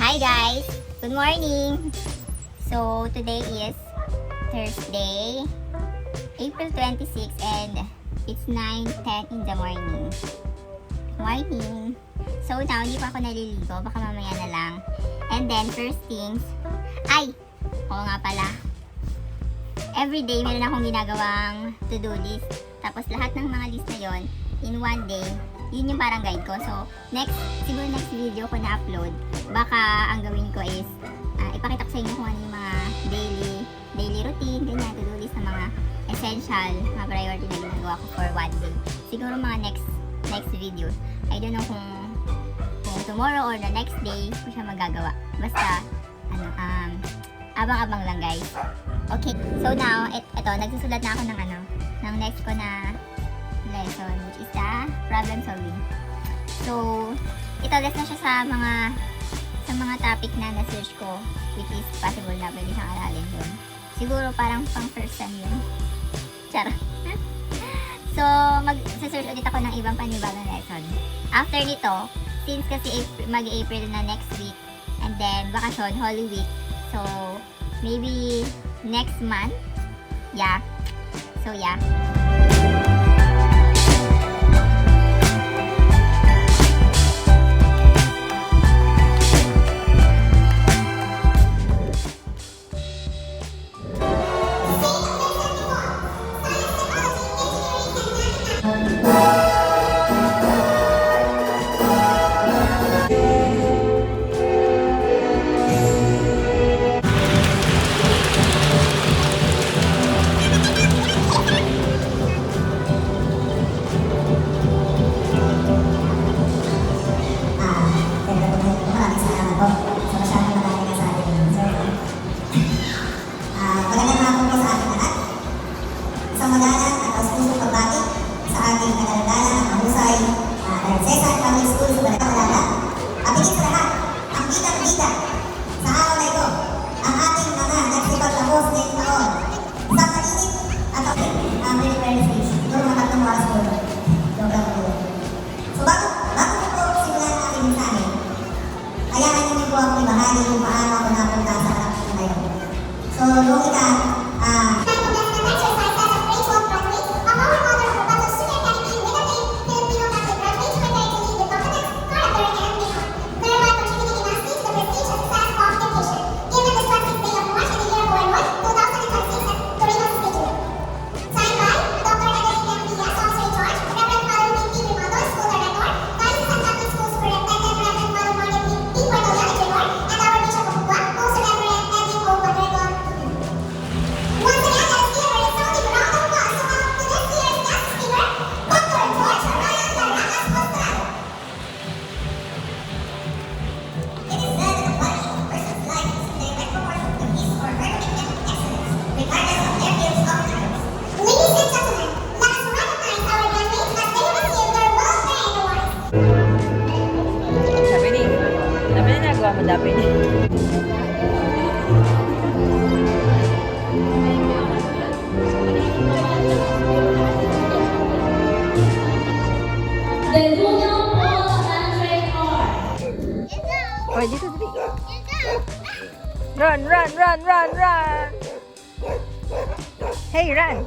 Hi guys! Good morning! So, today is Thursday, April 26 and it's 9:10 in the morning. Morning! So now, hindi pa ako naliligo. Baka mamaya na lang. And then, first things, oo nga pala. Everyday, meron akong ginagawang to-do list. Tapos lahat ng mga list na yon in one day, yun yung parang guide ko. So, siguro next video ko na-upload, baka ang gawin ko is, ipakita ko sa inyo kung ano yung mga daily routine, ganyan, to-do list na mga essential, mga priority na ginagawa ko for one day. Siguro mga next video. I don't know kung tomorrow or the next day ko siya magagawa. Basta, abang-abang lang guys. Okay, so now, ito, nagsusulat na ako ng next ko na lesson, which is the problem solving. So, ito less na siya sa mga topic na na-search ko, which is possible na pwede siyang aralin doon. Siguro parang pang first sem yun. Charot. So, mag-search ulit ako ng ibang panibagong lesson. After nito, since kasi mag-April na next week, and then vacation, Holy Week, so maybe next month, yeah. So yeah. Dapat oh, dito. Run. Hey, run.